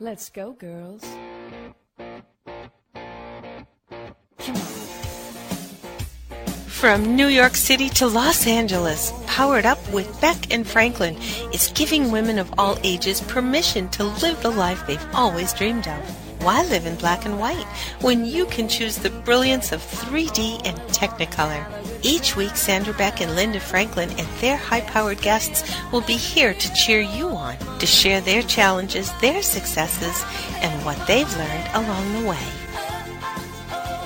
Let's go, girls. Come on. From New York City to Los Angeles, Powered Up with Beck and Franklin is giving women of all ages permission to live the life they've always dreamed of. Why live in black and white when you can choose the brilliance of 3D and Technicolor? Each week, Sandra, Beck, and Linda Franklin and their high-powered guests will be here to cheer you on, to share their challenges, their successes, and what they've learned along the way.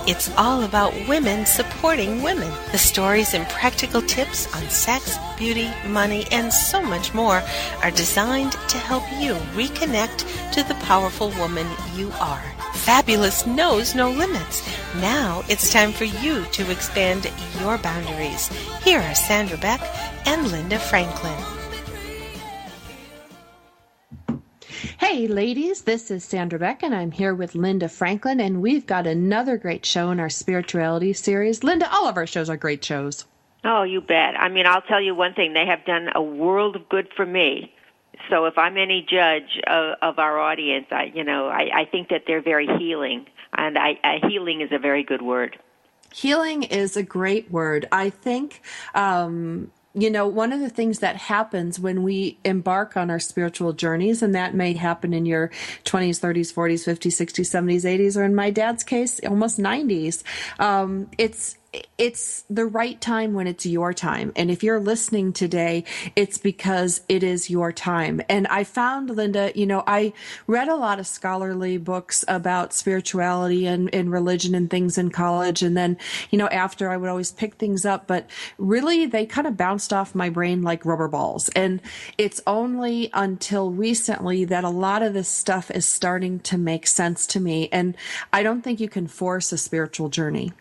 It's all about women supporting women. The stories and practical tips on sex, beauty, money, and so much more are designed to help you reconnect to the powerful woman you are. Fabulous knows no limits. Now it's time for you to expand your boundaries. Here are Sandra Beck and Linda Franklin. Hey ladies, this is Sandra Beck and I'm here with Linda Franklin, and we've got another great show in our spirituality series. Linda, all of our shows are great shows. Oh, you bet. I mean, I'll tell you one thing. They have done a world of good for me. So if I'm any judge of our audience, I think that they're very healing. And healing is a very good word. Healing is a great word. I think, one of the things that happens when we embark on our spiritual journeys, and that may happen in your 20s, 30s, 40s, 50s, 60s, 70s, 80s, or in my dad's case, almost 90s, it's the right time when it's your time. And if you're listening today, it's because it is your time. And I found, Linda, I read a lot of scholarly books about spirituality and religion and things in college. And then, after I would always pick things up, but really they kind of bounced off my brain like rubber balls. And it's only until recently that a lot of this stuff is starting to make sense to me. And I don't think you can force a spiritual journey.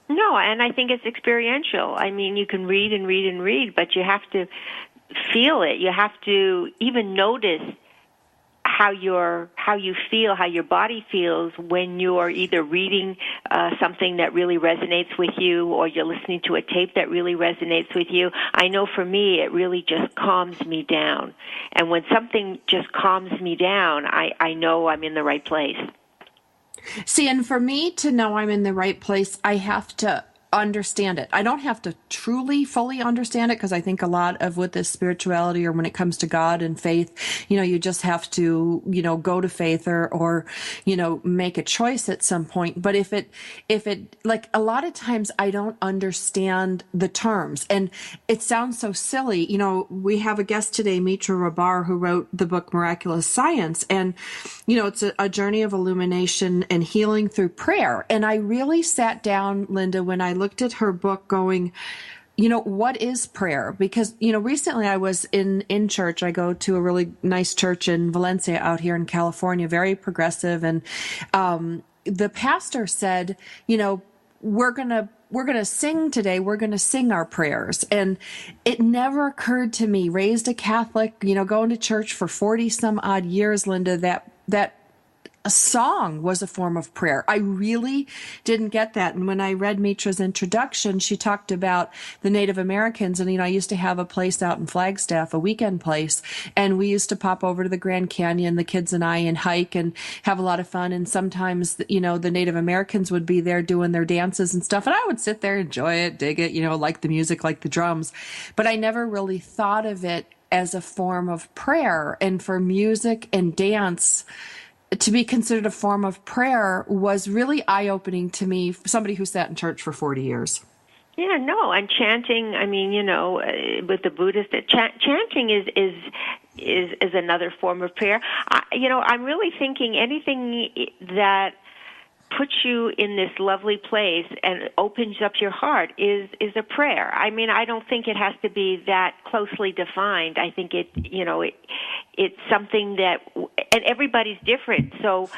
No, and I think it's experiential. I mean, you can read and read and read, but you have to feel it. You have to even notice how you feel, how your body feels when you're either reading something that really resonates with you, or you're listening to a tape that really resonates with you. I know for me, it really just calms me down. And when something just calms me down, I know I'm in the right place. See, and for me to know I'm in the right place, I have to understand it. I don't have to truly, fully understand it, because I think a lot of with this spirituality, or when it comes to God and faith, you just have to, go to faith or, make a choice at some point. But if it, like a lot of times I don't understand the terms, and it sounds so silly. We have a guest today, Mitra Rahbar, who wrote the book Miraculous Silence. And, it's a journey of illumination and healing through prayer. And I really sat down, Linda, when I looked at her book going, what is prayer? Because, recently I was in church. I go to a really nice church in Valencia out here in California, very progressive. And the pastor said, we're going to sing today. We're going to sing our prayers. And it never occurred to me, raised a Catholic, going to church for 40 some odd years, Linda, that a song was a form of prayer. I really didn't get that. And when I read Mitra's introduction, she talked about the Native Americans. And, I used to have a place out in Flagstaff, a weekend place. And we used to pop over to the Grand Canyon, the kids and I, and hike and have a lot of fun. And sometimes, the Native Americans would be there doing their dances and stuff. And I would sit there, enjoy it, dig it, like the music, like the drums. But I never really thought of it as a form of prayer. And for music and dance to be considered a form of prayer was really eye-opening to me, somebody who sat in church for 40 years. Yeah, no, and chanting, with the Buddhist, chanting is another form of prayer. I'm really thinking anything that puts you in this lovely place and opens up your heart is a prayer. I mean, I don't think it has to be that closely defined. I think it's something that, and everybody's different, so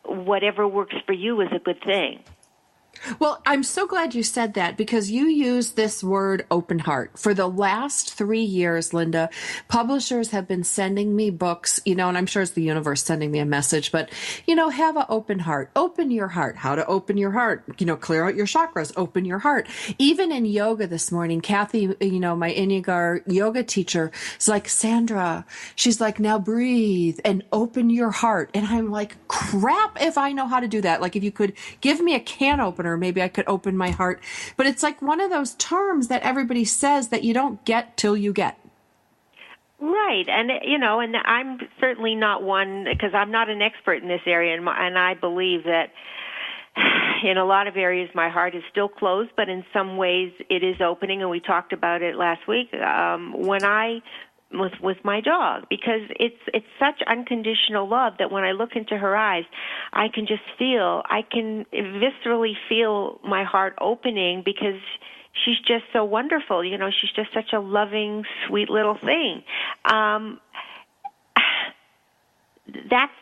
whatever works for you is a good thing. Well, I'm so glad you said that because you use this word open heart. For the last 3 years, Linda, publishers have been sending me books, and I'm sure it's the universe sending me a message, but, have an open heart, open your heart, how to open your heart, clear out your chakras, open your heart. Even in yoga this morning, Kathy, my Iyengar yoga teacher is like, Sandra, she's like, now breathe and open your heart. And I'm like, crap, if I know how to do that. Like if you could give me a can opener, maybe I could open my heart. But it's like one of those terms that everybody says that you don't get till you get. Right, and and I'm certainly not one, because I'm not an expert in this area, and I believe that in a lot of areas my heart is still closed, but in some ways it is opening, and we talked about it last week when I with my dog, because it's such unconditional love that when I look into her eyes, I can viscerally feel my heart opening, because she's just so wonderful. She's just such a loving, sweet little thing. That's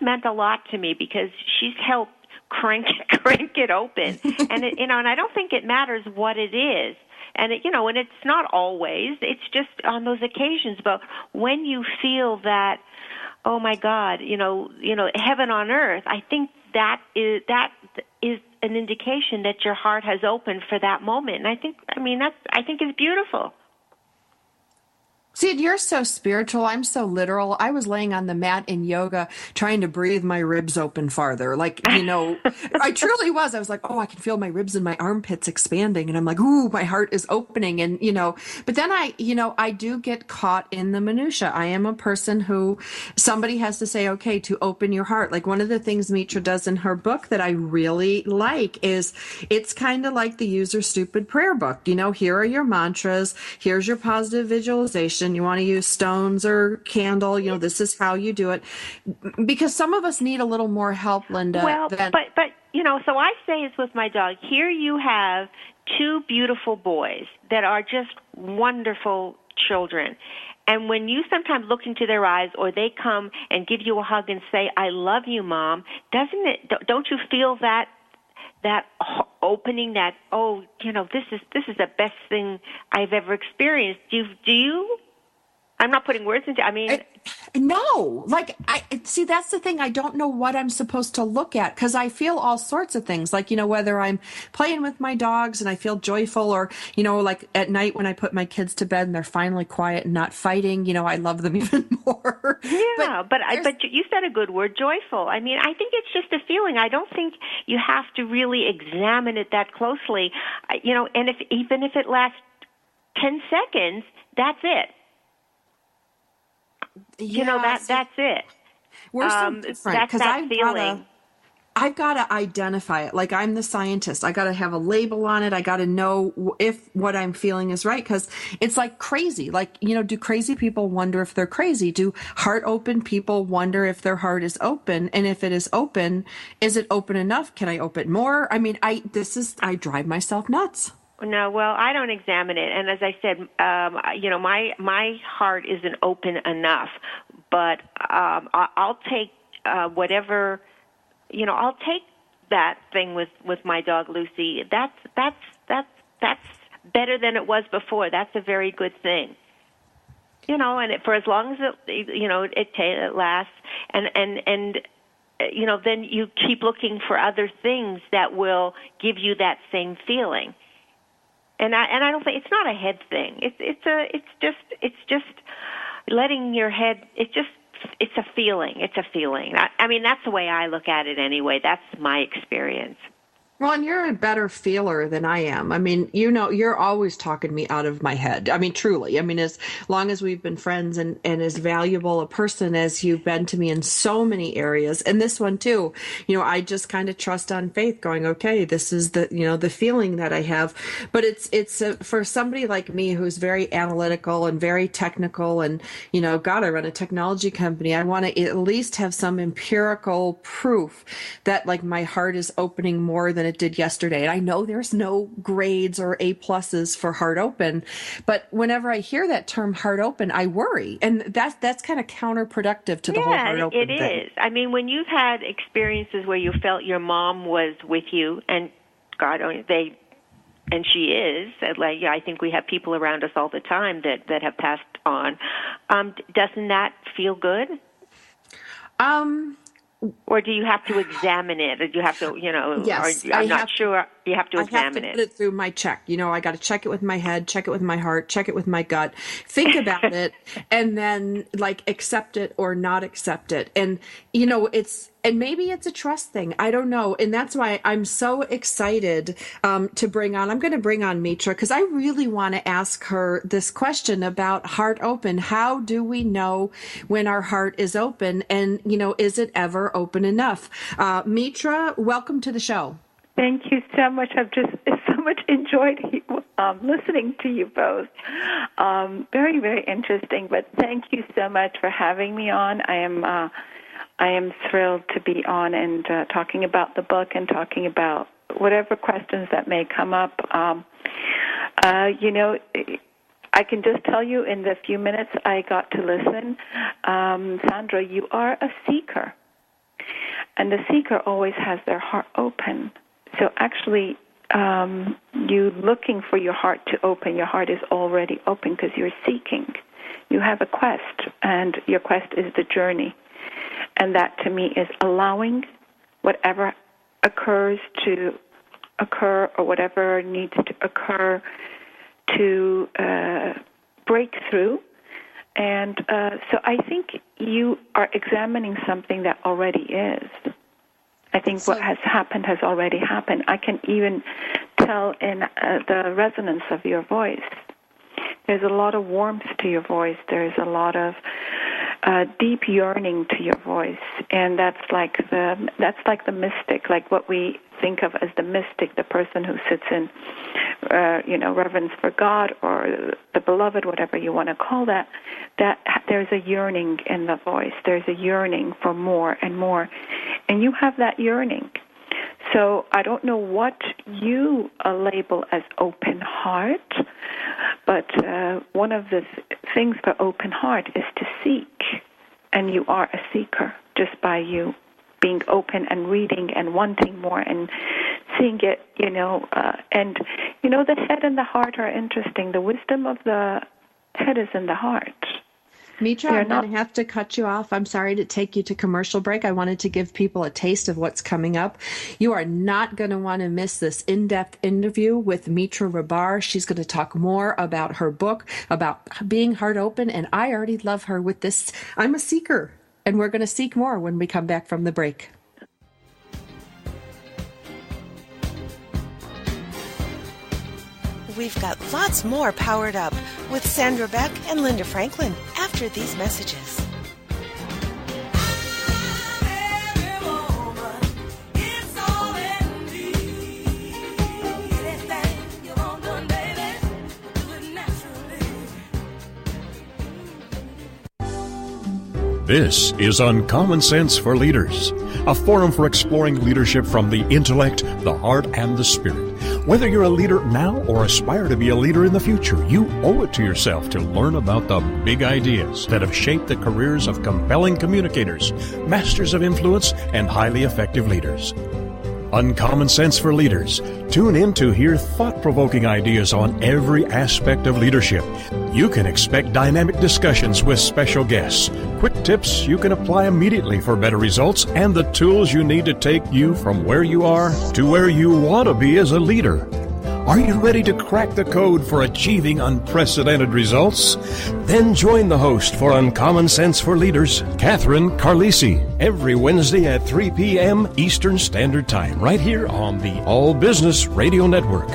meant a lot to me, because she's helped crank it open, and and I don't think it matters what it is. And and it's not always. It's just on those occasions. But when you feel that, oh my God, heaven on earth, I think that is an indication that your heart has opened for that moment. And I think it's beautiful. See, you're so spiritual. I'm so literal. I was laying on the mat in yoga trying to breathe my ribs open farther. Like, I truly was. I was like, oh, I can feel my ribs and my armpits expanding. And I'm like, ooh, my heart is opening. And, but then I do get caught in the minutia. I am a person who somebody has to say, okay, to open your heart. Like one of the things Mitra does in her book that I really like is it's kind of like the User Stupid prayer book. Here are your mantras. Here's your positive visualization. You want to use stones or candle, this is how you do it. Because some of us need a little more help, Linda. Well, but so I say it's with my dog. Here you have two beautiful boys that are just wonderful children. And when you sometimes look into their eyes, or they come and give you a hug and say, I love you, Mom, don't you feel that opening, that, this is the best thing I've ever experienced? Do you? I'm not putting words into. No, see, that's the thing. I don't know what I'm supposed to look at, because I feel all sorts of things. Like, whether I'm playing with my dogs and I feel joyful, or, like at night when I put my kids to bed and they're finally quiet and not fighting, I love them even more. Yeah, but you said a good word, joyful. I think it's just a feeling. I don't think you have to really examine it that closely. And even if it lasts 10 seconds, that's it. That's it. We're so different, because I've got to identify it. Like, I'm the scientist. I got to have a label on it. I got to know if what I'm feeling is right, because it's like crazy. Like, do crazy people wonder if they're crazy? Do heart open people wonder if their heart is open? And if it is open, is it open enough? Can I open more? I drive myself nuts. No, well, I don't examine it, and as I said, my heart isn't open enough. But I'll take whatever, I'll take that thing with my dog Lucy. That's better than it was before. That's a very good thing. And for as long as it lasts, and then you keep looking for other things that will give you that same feeling. And I don't think it's not a head thing. It's just letting your head. It's a feeling. It's a feeling. That's the way I look at it anyway. That's my experience. Well, and you're a better feeler than I am. You're always talking me out of my head. Truly. As long as we've been friends and as valuable a person as you've been to me in so many areas, and this one too, I just kind of trust on faith going, okay, this is the feeling that I have. But it's for somebody like me who's very analytical and very technical, and, God, I run a technology company. I want to at least have some empirical proof that, like, my heart is opening more than than it did yesterday. And I know there's no grades or A+ for heart open, but whenever I hear that term heart open, I worry. And that's kind of counterproductive to the whole heart open thing. It is. I mean, when you've had experiences where you felt your mom was with you, and God, and she is, like, I think we have people around us all the time that have passed on. Doesn't that feel good? Or do you have to examine it? Or do you have to, Yes, I'm not sure. You have to examine it. I have to put it through my check. I got to check it with my head, check it with my heart, check it with my gut, think about it, and then accept it or not accept it. And, and maybe it's a trust thing. I don't know. And that's why I'm so excited I'm going to bring on Mitra, because I really want to ask her this question about heart open. How do we know when our heart is open? And, is it ever open enough? Mitra, welcome to the show. Thank you so much. I've just so much enjoyed listening to you both. Very, very interesting. But thank you so much for having me on. I am thrilled to be on and talking about the book and talking about whatever questions that may come up. I can just tell you in the few minutes I got to listen, Sandra, you are a seeker. And the seeker always has their heart open. So actually, you looking for your heart to open, your heart is already open because you're seeking. You have a quest, and your quest is the journey. And that, to me, is allowing whatever occurs to occur or whatever needs to occur to break through. And so I think you are examining something that already is. I think what has happened has already happened. I can even tell in the resonance of your voice. There's a lot of warmth to your voice. There's a lot of deep yearning to your voice, and that's like the mystic, like what we think of as the mystic, the person who sits in, reverence for God or the beloved, whatever you want to call that. That there's a yearning in the voice. There's a yearning for more and more, and you have that yearning. So I don't know what you label as open heart, but one of the things for open heart is to seek, and you are a seeker just by you being open and reading and wanting more and seeing it, and, the head and the heart are interesting. The wisdom of the head is in the heart. Mitra, I'm going to have to cut you off. I'm sorry to take you to commercial break. I wanted to give people a taste of what's coming up. You are not going to want to miss this in-depth interview with Mitra Rahbar. She's going to talk more about her book, about being heart open, and I already love her with this. I'm a seeker, and we're going to seek more when we come back from the break. We've got lots more Powered Up with Sandra Beck and Linda Franklin after these messages. This is Uncommon Sense for Leaders, a forum for exploring leadership from the intellect, the heart, and the spirit. Whether you're a leader now or aspire to be a leader in the future, you owe it to yourself to learn about the big ideas that have shaped the careers of compelling communicators, masters of influence, and highly effective leaders. Uncommon Sense for Leaders. Tune in to hear thought-provoking ideas on every aspect of leadership. You can expect dynamic discussions with special guests, quick tips you can apply immediately for better results, and the tools you need to take you from where you are to where you want to be as a leader. Are you ready to crack the code for achieving unprecedented results? Then join the host for Uncommon Sense for Leaders, Catherine Carlisi, every Wednesday at 3 p.m. Eastern Standard Time, right here on the All Business Radio Network.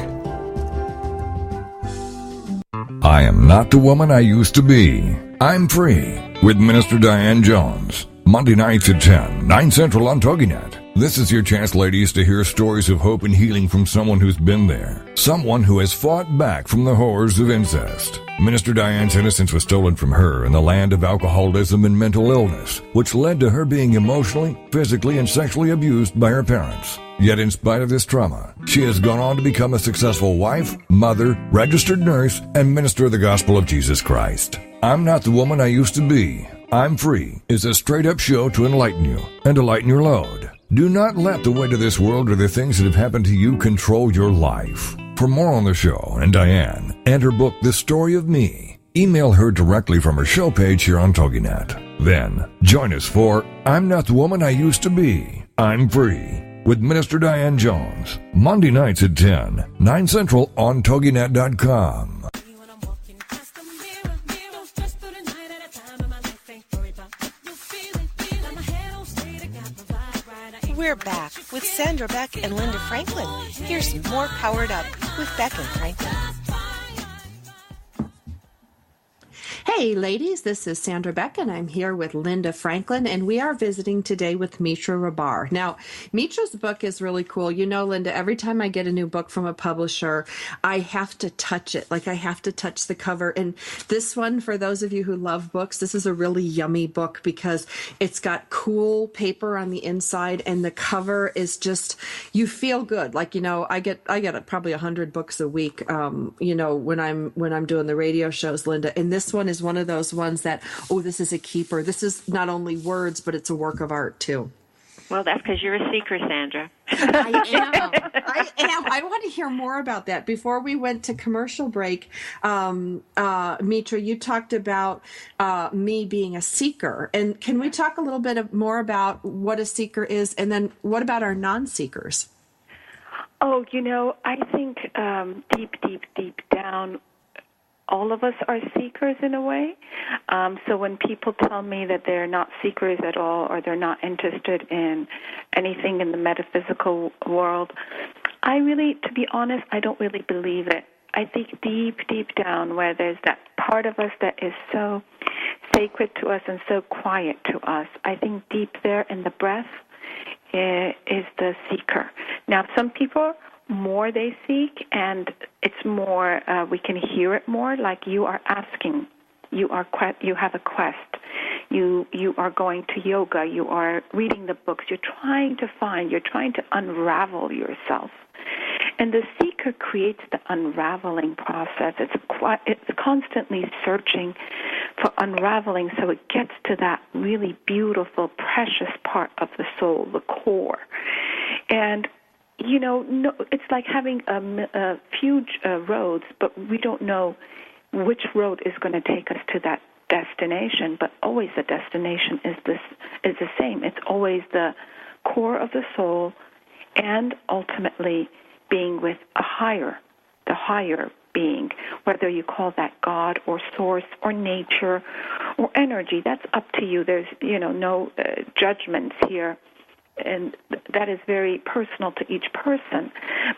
I am not the woman I used to be. I'm free with Minister Diane Jones. Monday nights at 10, 9 Central on TogiNet. This is your chance, ladies, to hear stories of hope and healing from someone who's been there. Someone who has fought back from the horrors of incest. Minister Diane's innocence was stolen from her in the land of alcoholism and mental illness, which led to her being emotionally, physically, and sexually abused by her parents. Yet in spite of this trauma, she has gone on to become a successful wife, mother, registered nurse, and minister of the gospel of Jesus Christ. I'm Not the Woman I Used to Be. I'm Free is a straight-up show to enlighten you and to lighten your load. Do not let the weight of this world or the things that have happened to you control your life. For more on the show and Diane and her book, The Story of Me, email her directly from her show page here on TogiNet. Then, join us for I'm Not the Woman I Used to Be. I'm Free with Minister Diane Jones. Monday nights at 10, 9 Central on TogiNet.com. We're back with Sandra, Beck, and Linda Franklin. Here's more Powered Up with Beck and Franklin. Hey, ladies, this is Sandra Beck, and I'm here with Linda Franklin, and we are visiting today with Mitra Rahbar. Now, Mitra's book is really cool. You know, Linda, every time I get a new book from a publisher, I have to touch it. Like, I have to touch the cover. And this one, for those of you who love books, this is a really yummy book because it's got cool paper on the inside, and the cover is just, you feel good. Like, you know, I get probably 100 books a week, you know, when I'm doing the radio shows, Linda. And this one is one of those ones that, oh, this is a keeper. This is not only words, but it's a work of art, too. Well, that's because you're a seeker, Sandra. I am. I want to hear more about that. Before we went to commercial break, Mitra, you talked about me being a seeker. And can we talk a little bit more about what a seeker is? And then what about our non-seekers? Oh, you know, I think deep down, all of us are seekers in a way. So when people tell me that they're not seekers at all, or they're not interested in anything in the metaphysical world, to be honest, I don't really believe it. I think deep down, where there's that part of us that is so sacred to us and so quiet to us, I think deep there in the breath is the seeker. Now, some people, more they seek, and it's more, we can hear it more, like you are asking, you have a quest, you are going to yoga, you are reading the books, you're trying to unravel yourself. And the seeker creates the unraveling process. It's constantly searching for unraveling, so it gets to that really beautiful, precious part of the soul, the core. And you know, no, it's like having a few roads, but we don't know which road is going to take us to that destination. But always the destination is the same. It's always the core of the soul, and ultimately being with the higher being, whether you call that God or source or nature or energy. That's up to you. There's no judgments here. And that is very personal to each person.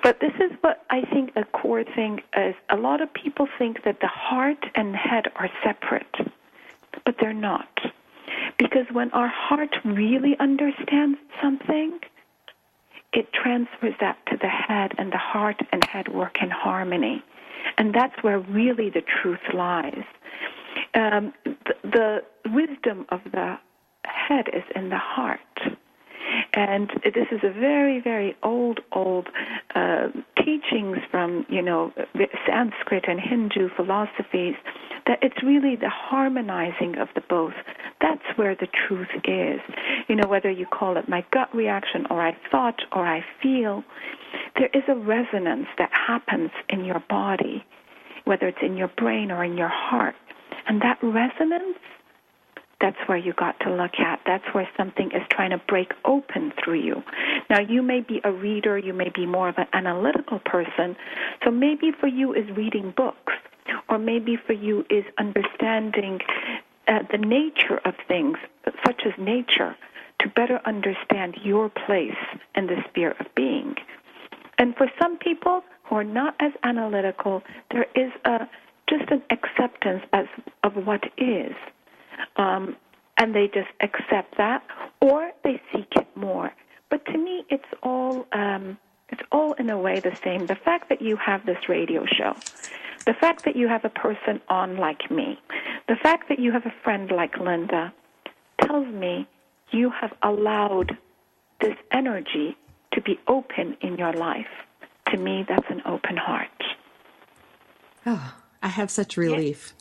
But this is what I think a core thing is. A lot of people think that the heart and head are separate, but they're not. Because when our heart really understands something, it transfers that to the head, and the heart and head work in harmony. And that's where really the truth lies. The wisdom of the head is in the heart. And this is a very, very old teachings from, Sanskrit and Hindu philosophies, that it's really the harmonizing of the both. That's where the truth is. Whether you call it my gut reaction, or I thought, or I feel, there is a resonance that happens in your body, whether it's in your brain or in your heart. And that resonance, that's where you got to look at. That's where something is trying to break open through you. Now, you may be a reader. You may be more of an analytical person. So maybe for you is reading books, or maybe for you is understanding the nature of things, such as nature, to better understand your place in the sphere of being. And for some people who are not as analytical, there is just an acceptance of what is. And they just accept that, or they seek it more. But to me, it's all in a way the same. The fact that you have this radio show, the fact that you have a person on like me, the fact that you have a friend like Linda, tells me you have allowed this energy to be open in your life. To me, that's an open heart. Oh, I have such relief.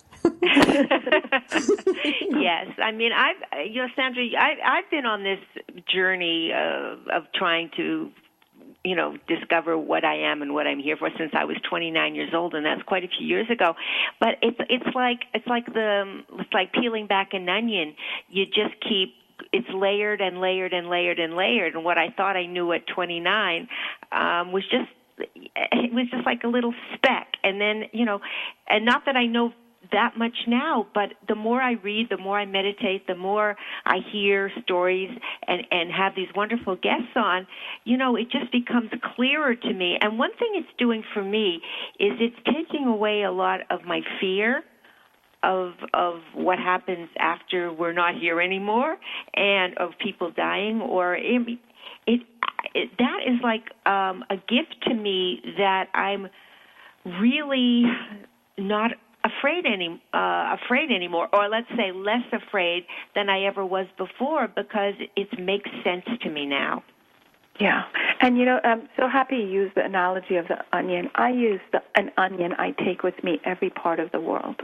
Yes, I mean, Sandra, I've been on this journey of trying to, discover what I am and what I'm here for since I was 29 years old, and that's quite a few years ago. But it's like peeling back an onion. You just it's layered and layered and layered and layered, and what I thought I knew at 29 was just like a little speck, and then and not that I know that much now, but the more I read, the more I meditate, the more I hear stories and have these wonderful guests on, it just becomes clearer to me. And one thing it's doing for me is it's taking away a lot of my fear of what happens after we're not here anymore, and of people dying, or that is like a gift to me that I'm really not afraid anymore, or let's say less afraid than I ever was before, because it makes sense to me now. Yeah, and I'm so happy you used the analogy of the onion. I use an onion I take with me every part of the world.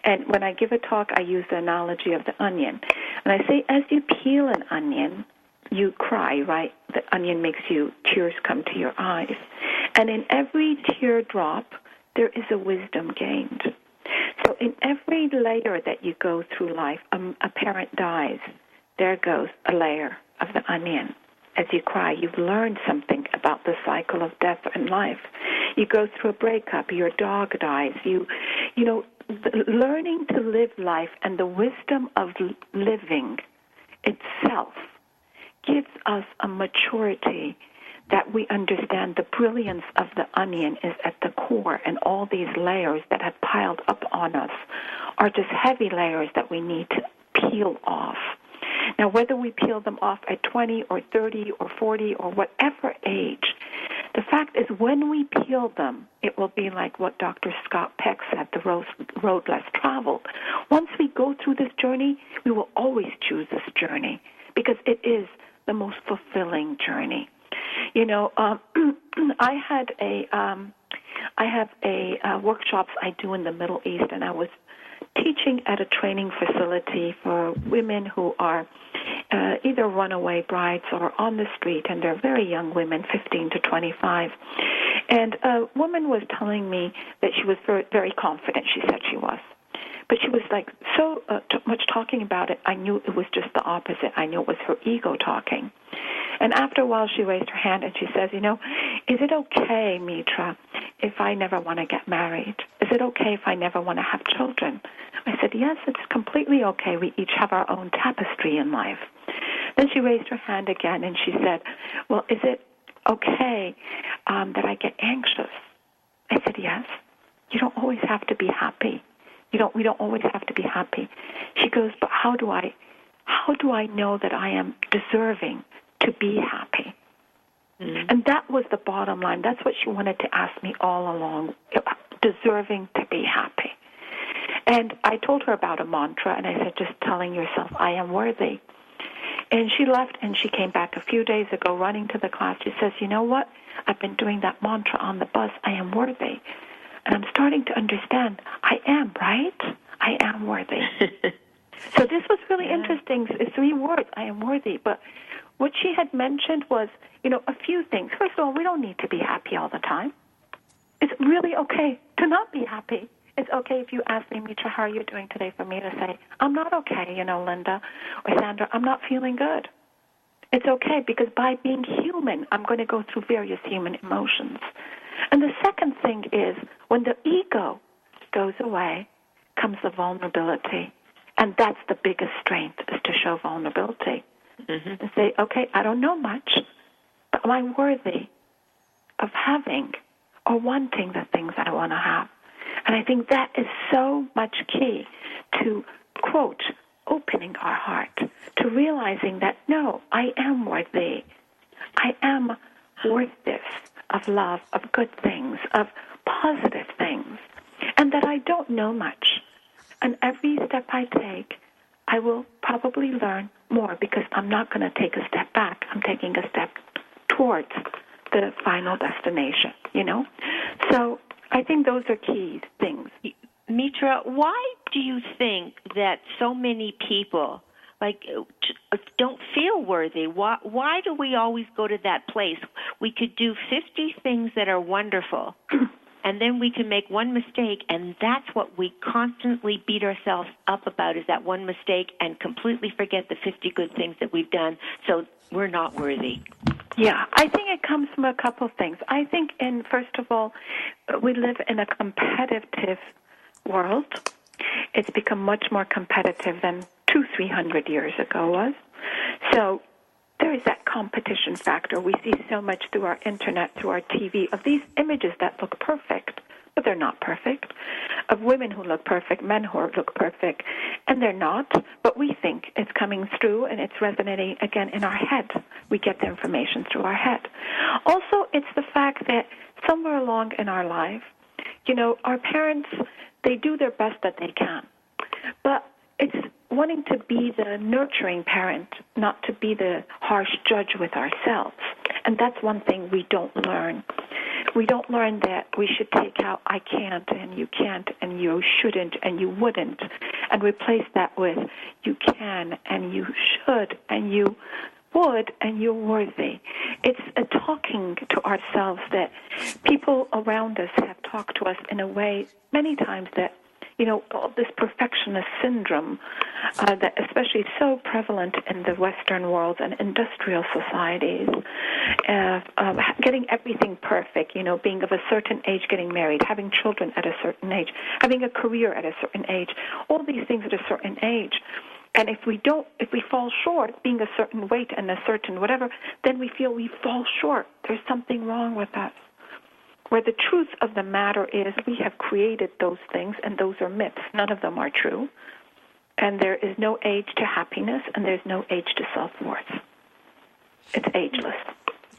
And when I give a talk, I use the analogy of the onion. And I say, as you peel an onion, you cry, right? The onion makes tears come to your eyes. And in every teardrop, there is a wisdom gained. So in every layer that you go through life, a parent dies, there goes a layer of the onion. As you cry, you've learned something about the cycle of death and life. You go through a breakup, your dog dies. Learning to live life and the wisdom of living itself gives us a maturity that we understand the brilliance of the onion is at the core, and all these layers that have piled up on us are just heavy layers that we need to peel off. Now, whether we peel them off at 20 or 30 or 40 or whatever age, the fact is when we peel them, it will be like what Dr. Scott Peck said, the road less traveled. Once we go through this journey, we will always choose this journey because it is the most fulfilling journey. I have workshops I do in the Middle East, and I was teaching at a training facility for women who are either runaway brides or on the street, and they're very young women, 15 to 25. And a woman was telling me that she was very, very confident. She said she was. But she was like so much talking about it, I knew it was just the opposite. I knew it was her ego talking. And after a while, she raised her hand and she says, is it okay, Mitra, if I never want to get married? Is it okay if I never want to have children? I said, yes, it's completely okay. We each have our own tapestry in life. Then she raised her hand again and she said, well, is it okay that I get anxious? I said, yes. You don't always have to be happy. We don't always have to be happy. She goes, but how do I know that I am deserving to be happy? Mm-hmm. And that was the bottom line. That's what she wanted to ask me all along, deserving to be happy. And I told her about a mantra, and I said, just telling yourself, I am worthy. And she left, and she came back a few days ago running to the class. She says, you know what? I've been doing that mantra on the bus. I am worthy. And I'm starting to understand, I am, right? I am worthy. So this was really interesting. It's 3 words, I am worthy. But what she had mentioned was, a few things. First of all, we don't need to be happy all the time. It's really okay to not be happy. It's okay if you ask me, Mitra, how are you doing today, for me to say, I'm not okay, Linda, or Sandra, I'm not feeling good. It's okay because by being human, I'm going to go through various human emotions. And the second thing is when the ego goes away, comes the vulnerability. And that's the biggest strength, is to show vulnerability. Mm-hmm. And say, okay, I don't know much, but am I worthy of having or wanting the things I want to have? And I think that is so much key to, quote, opening our heart, to realizing that, no, I am worthy. I am worth this, of love, of good things, of positive things, and that I don't know much. And every step I take, I will probably learn more because I'm not going to take a step back. I'm taking a step towards the final destination, So I think those are key things. Mitra, why do you think that so many people don't feel worthy? Why do we always go to that place? We could do 50 things that are wonderful, and then we can make one mistake, and that's what we constantly beat ourselves up about, is that one mistake, and completely forget the 50 good things that we've done, so we're not worthy. Yeah, I think it comes from a couple of things. I think, first of all, we live in a competitive world. It's become much more competitive than 200-300 years ago was. So there is that competition factor. We see so much through our internet, through our TV, of these images that look perfect, but they're not perfect, of women who look perfect, men who look perfect, and they're not, but we think it's coming through and it's resonating again in our head. We get the information through our head. Also, it's the fact that somewhere along in our life, our parents, they do their best that they can, but it's wanting to be the nurturing parent, not to be the harsh judge with ourselves. And that's one thing we don't learn. We don't learn that we should take out I can't and you shouldn't and you wouldn't, and replace that with you can and you should and you would and you're worthy. It's a talking to ourselves that people around us have talked to us in a way many times that, all this perfectionist syndrome that especially so prevalent in the Western world and industrial societies, getting everything perfect, being of a certain age, getting married, having children at a certain age, having a career at a certain age, all these things at a certain age. And if we fall short, being a certain weight and a certain whatever, then we feel we fall short. There's something wrong with us. Where the truth of the matter is we have created those things, and those are myths. None of them are true. And there is no age to happiness, and there's no age to self-worth. It's ageless.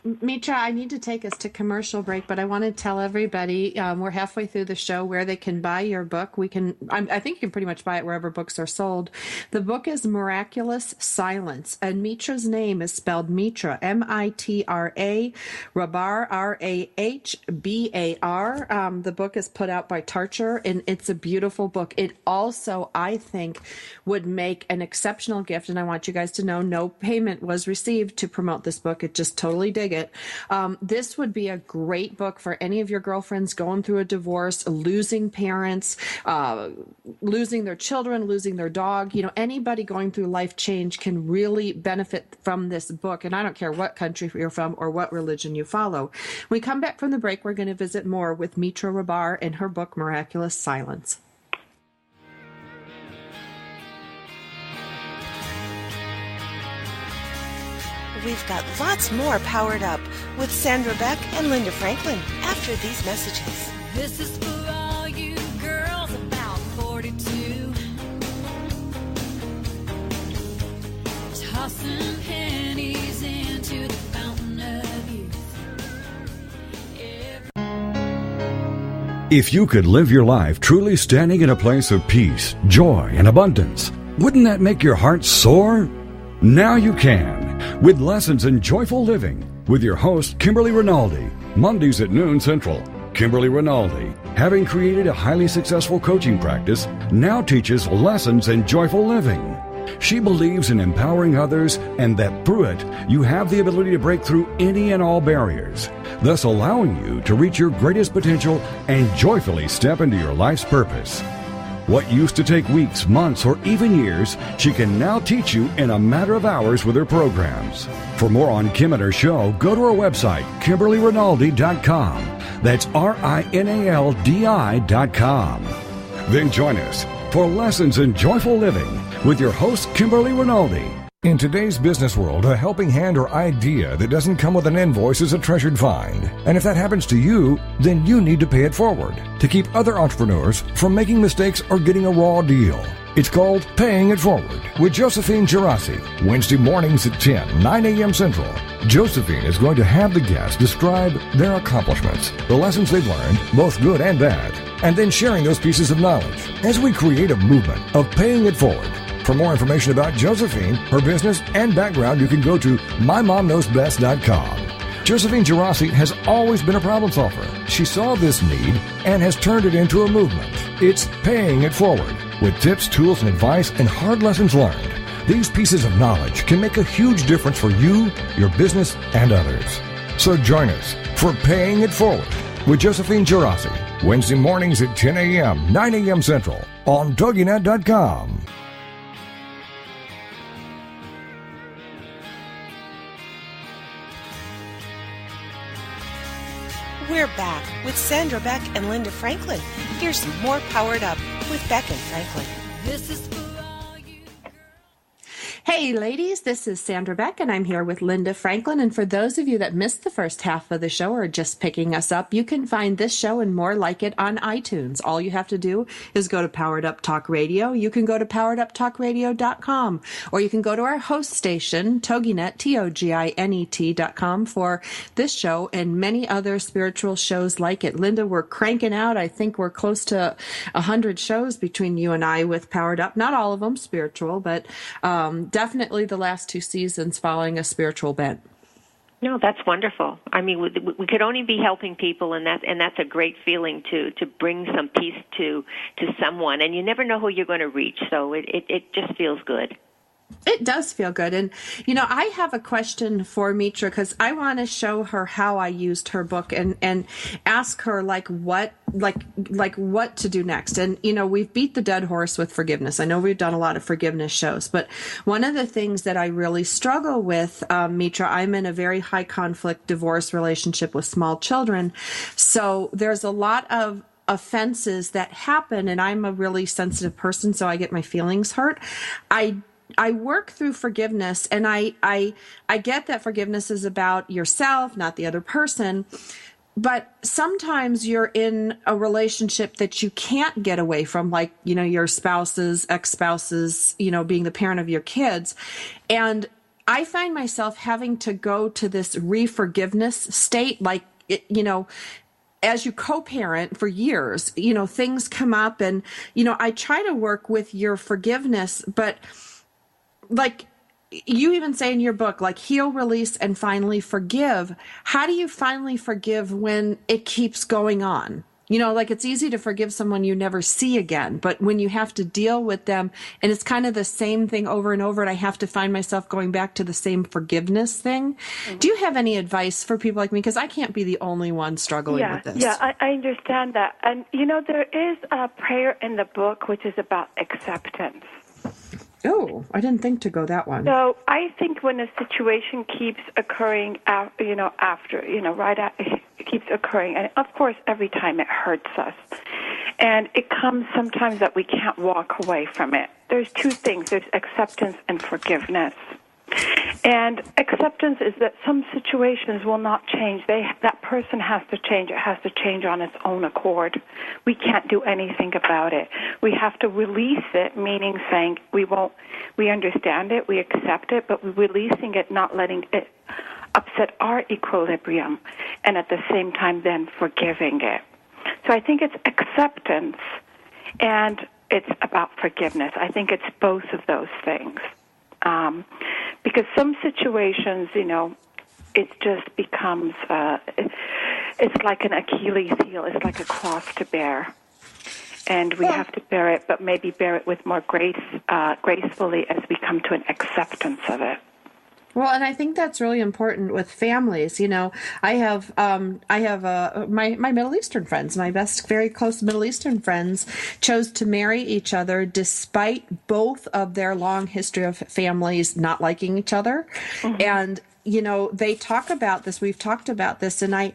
Mitra, I need to take us to commercial break, but I want to tell everybody we're halfway through the show where they can buy your book. I think you can pretty much buy it wherever books are sold. The book is Miraculous Silence, and Mitra's name is spelled Mitra, M-I-T-R-A, Rahbar, R-A-H-B-A-R. The book is put out by Tarcher, and it's a beautiful book. It also, I think, would make an exceptional gift, and I want you guys to know no payment was received to promote this book. It just totally dig it. This would be a great book for any of your girlfriends going through a divorce, losing parents, losing their children, losing their dog. Anybody going through life change can really benefit from this book. And I don't care what country you're from or what religion you follow. When we come back from the break, we're going to visit more with Mitra Rahbar and her book, Miraculous Silence. We've got lots more Powered Up with Sandra Beck and Linda Franklin after these messages. This is for all you girls about 42. Tossing pennies into the fountain of youth. If you could live your life truly standing in a place of peace, joy, and abundance, wouldn't that make your heart soar? Now you can, with Lessons in Joyful Living, with your host, Kimberly Rinaldi, Mondays at noon Central. Kimberly Rinaldi, having created a highly successful coaching practice, now teaches Lessons in Joyful Living. She believes in empowering others and that through it, you have the ability to break through any and all barriers, thus allowing you to reach your greatest potential and joyfully step into your life's purpose. What used to take weeks, months, or even years, she can now teach you in a matter of hours with her programs. For more on Kim and her show, go to her website, KimberlyRinaldi.com. That's RINALDI.com. Then join us for Lessons in Joyful Living with your host, Kimberly Rinaldi. In today's business world, a helping hand or idea that doesn't come with an invoice is a treasured find. And if that happens to you, then you need to pay it forward to keep other entrepreneurs from making mistakes or getting a raw deal. It's called Paying It Forward with Josephine Gerasi, Wednesday mornings at 9 a.m. Central. Josephine is going to have the guests describe their accomplishments, the lessons they've learned, both good and bad, and then sharing those pieces of knowledge as we create a movement of paying it forward. For more information about Josephine, her business, and background, you can go to mymomknowsbest.com. Josephine Girassi has always been a problem solver. She saw this need and has turned it into a movement. It's Paying It Forward, with tips, tools, and advice and hard lessons learned. These pieces of knowledge can make a huge difference for you, your business, and others. So join us for Paying It Forward with Josephine Girassi, Wednesday mornings at 10 a.m., 9 a.m. Central on TogiNet.com. We're back with Sandra Beck and Linda Franklin. Here's some more Powered Up with Beck and Franklin. This is for all you. Hey, ladies, this is Sandra Beck, and I'm here with Linda Franklin. And for those of you that missed the first half of the show or just picking us up, you can find this show and more like it on iTunes. All you have to do is go to Powered Up Talk Radio. You can go to powereduptalkradio.com, or you can go to our host station, TogiNet, TogiNet.com, for this show and many other spiritual shows like it. Linda, we're cranking out. I think we're close to 100 shows between you and I with Powered Up. Not all of them spiritual, but definitely the last 2 seasons following a spiritual bent. No, that's wonderful. I mean, we could only be helping people, and that's a great feeling to bring some peace to someone. And you never know who you're going to reach, so it just feels good. It does feel good. And, you know, I have a question for Mitra, because I want to show her how I used her book and ask her what to do next. And, you know, we've beat the dead horse with forgiveness. I know we've done a lot of forgiveness shows, but one of the things that I really struggle with, Mitra, I'm in a very high conflict divorce relationship with small children. So there's a lot of offenses that happen, and I'm a really sensitive person, so I get my feelings hurt. I work through forgiveness, and I get that forgiveness is about yourself, not the other person. But sometimes you're in a relationship that you can't get away from, like, you know, your spouses, ex-spouses, you know, being the parent of your kids. And I find myself having to go to this re-forgiveness state, like, you know, as you co-parent for years, you know, things come up, and, you know, I try to work with your forgiveness, but like you even say in your book, like, heal, release, and finally forgive. How do you finally forgive when it keeps going on? You know, like, it's easy to forgive someone you never see again, but when you have to deal with them and it's kind of the same thing over and over, and I have to find myself going back to the same forgiveness thing. Mm-hmm. Do you have any advice for people like me? Because I can't be the only one struggling with this. Yeah, I understand that. And, you know, there is a prayer in the book which is about acceptance. Oh, I didn't think to go that one. So I think when a situation keeps occurring, it keeps occurring, and of course every time it hurts us, and it comes sometimes that we can't walk away from it. There's 2 things. There's acceptance and forgiveness. And acceptance is that some situations will not change. That person has to change. It has to change on its own accord. We can't do anything about it. We have to release it, meaning saying we understand it, we accept it, but we're releasing it, not letting it upset our equilibrium, and at the same time then forgiving it. So I think it's acceptance and it's about forgiveness. I think it's both of those things. Because some situations, you know, it just becomes, it's like an Achilles heel. It's like a cross to bear. And we have to bear it, but maybe bear it with more gracefully as we come to an acceptance of it. Well, and I think that's really important with families. You know, I have my Middle Eastern friends, my best, very close Middle Eastern friends, chose to marry each other despite both of their long history of families not liking each other. Mm-hmm. And you know, they talk about this. We've talked about this, and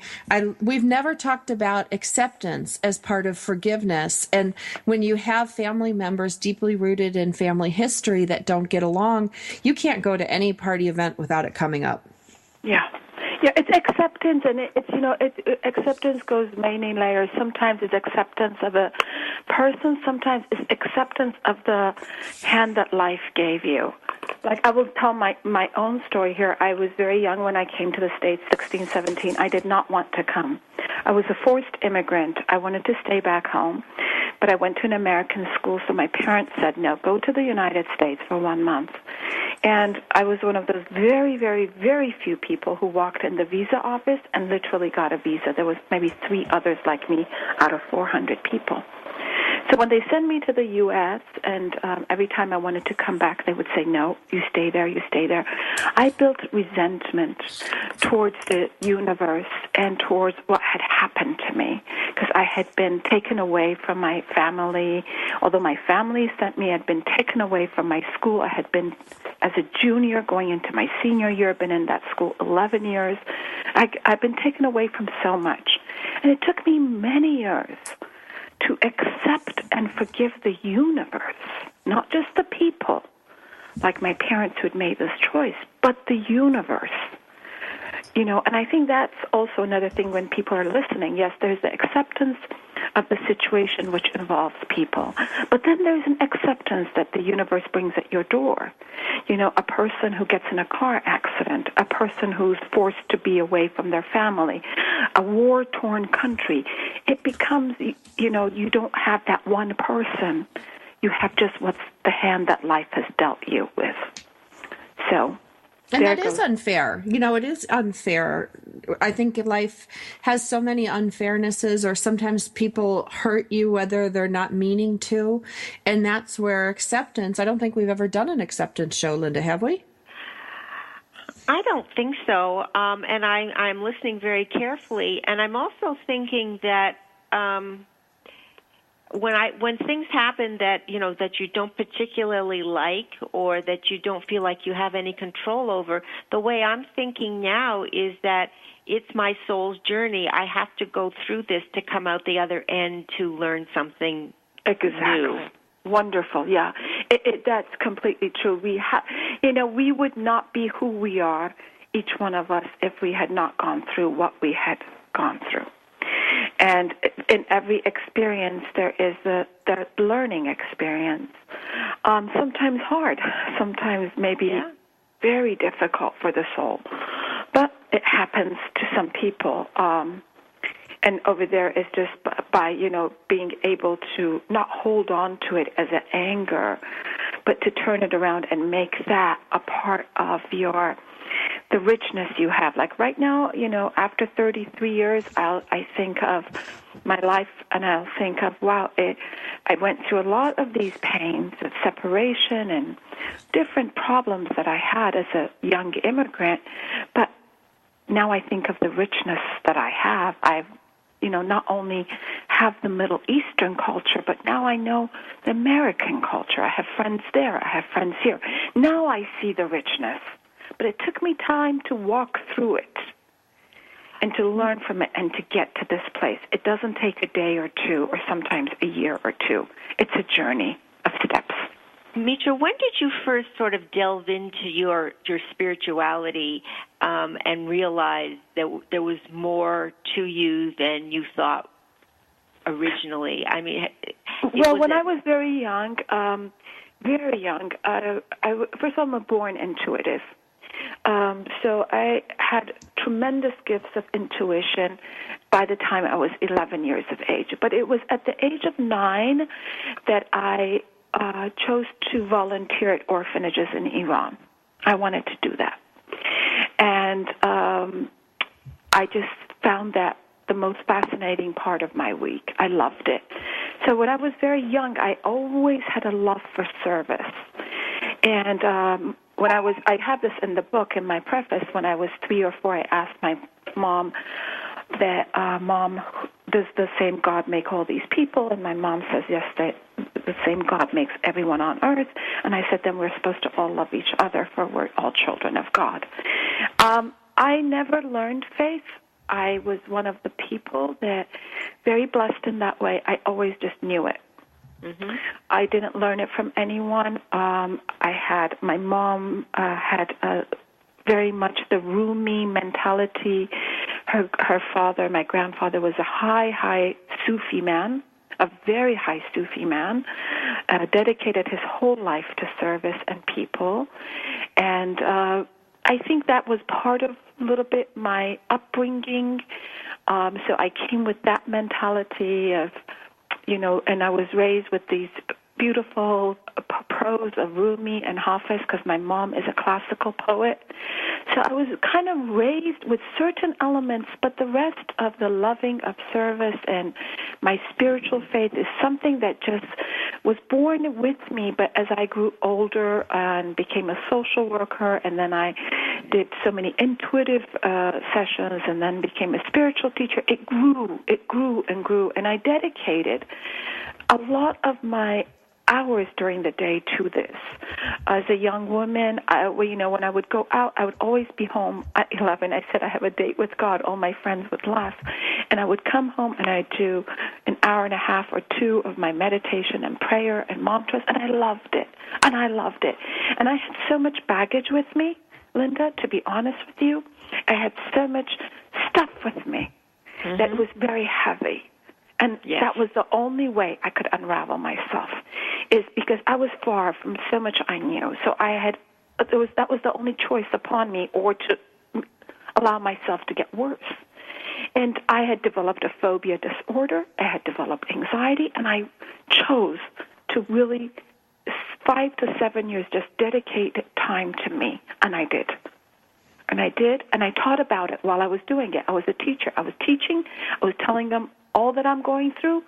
we've never talked about acceptance as part of forgiveness. And when you have family members deeply rooted in family history that don't get along, you can't go to any party event without it coming up. Yeah. Yeah, it's acceptance, and acceptance goes many layers. Sometimes it's acceptance of a person. Sometimes it's acceptance of the hand that life gave you. Like, I will tell my own story here. I was very young when I came to the States, 16, 17. I did not want to come. I was a forced immigrant. I wanted to stay back home, but I went to an American school, so my parents said, no, go to the United States for 1 month. And I was one of those very, very, very few people who walked in the visa office and literally got a visa. There was maybe 3 others like me out of 400 people. So when they send me to the U.S., and every time I wanted to come back, they would say, no, you stay there, you stay there. I built resentment towards the universe and towards what had happened to me, because I had been taken away from my family. Although my family sent me, I had been taken away from my school. I had been, as a junior, going into my senior year, been in that school 11 years. I've been taken away from so much. And it took me many years to accept and forgive the universe, not just the people, like my parents who had made this choice, but the universe. And I think that's also another thing when people are listening. Yes, there's the acceptance of the situation which involves people, but then there's an acceptance that the universe brings at your door. A person who gets in a car accident, a person who's forced to be away from their family, a war-torn country. It becomes, you don't have that one person. You have just what's the hand that life has dealt you with. So. And that is unfair. It is unfair. I think life has so many unfairnesses, or sometimes people hurt you whether they're not meaning to. And that's where acceptance, I don't think we've ever done an acceptance show, Linda, have we? I don't think so. And I'm listening very carefully. And I'm also thinking that when things happen that that you don't particularly like, or that you don't feel like you have any control over, the way I'm thinking now is that it's my soul's journey. I have to go through this to come out the other end to learn something new. Wonderful, yeah. That's completely true. We would not be who we are, each one of us, if we had not gone through what we had gone through. And in every experience, there is the learning experience. Sometimes hard, sometimes maybe very difficult for the soul. But it happens to some people. And over there is just by, being able to not hold on to it as an anger, but to turn it around and make that a part of the richness you have. Like right now, after 33 years, I think of my life and I'll think of, wow, I went through a lot of these pains of separation and different problems that I had as a young immigrant. But now I think of the richness that I have. I've not only have the Middle Eastern culture, but now I know the American culture. I have friends there. I have friends here. Now I see the richness. But it took me time to walk through it and to learn from it and to get to this place. It doesn't take a day or two or sometimes a year or two. It's a journey of steps. Mitra, when did you first sort of delve into your spirituality and realize that there was more to you than you thought originally? I mean, when I was very young, first of all, I'm born intuitive. So I had tremendous gifts of intuition by the time I was 11 years of age. But it was at the age of 9 that I chose to volunteer at orphanages in Iran. I wanted to do that. And I just found that the most fascinating part of my week. I loved it. So when I was very young, I always had a love for service. And I have this in the book in my preface. When I was 3 or 4, I asked my mom that, Mom, does the same God make all these people? And my mom says, yes, the same God makes everyone on earth. And I said, then we're supposed to all love each other, for we're all children of God. I never learned faith. I was one of the people that, very blessed in that way, I always just knew it. Mm-hmm. I didn't learn it from anyone. My mom had very much the Rumi mentality. Her father, my grandfather, was a high Sufi man, a very high Sufi man, dedicated his whole life to service and people. And I think that was part of a little bit my upbringing. So I came with that mentality of, and I was raised with these beautiful prose of Rumi and Hafiz because my mom is a classical poet. So I was kind of raised with certain elements, but the rest of the loving of service and my spiritual faith is something that just was born with me. But as I grew older and became a social worker, and then I did so many intuitive sessions and then became a spiritual teacher, it grew and grew. And I dedicated a lot of my hours during the day to this. As a young woman, when I would go out, I would always be home at 11. I said I have a date with God. All my friends would laugh. And I would come home and I'd do an hour and a half or two of my meditation and prayer and mantras, and I loved it. And I had so much baggage with me, Linda, to be honest with you. I had so much stuff with me that was very heavy. And that was the only way I could unravel myself, is because I was far from so much I knew. So that was the only choice upon me, or to allow myself to get worse. And I had developed a phobia disorder. I had developed anxiety, and I chose to really 5 to 7 years just dedicate time to me, and I did. And I taught about it while I was doing it. I was a teacher. I was teaching. I was telling them all that I'm going through,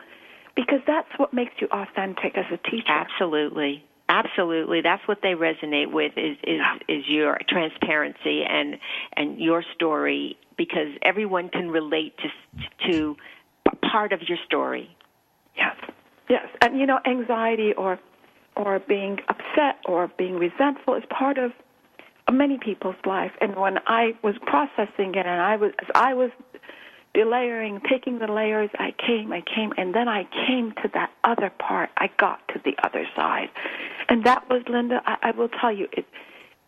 because that's what makes you authentic as a teacher. Absolutely. That's what they resonate with is your transparency and your story, because everyone can relate to part of your story. Yes. And anxiety or being upset or being resentful is part of many people's life. And when I was processing it, and I was delayering, taking the layers, I came, and then I came to that other part. I got to the other side. And that was, Linda, I will tell you, it's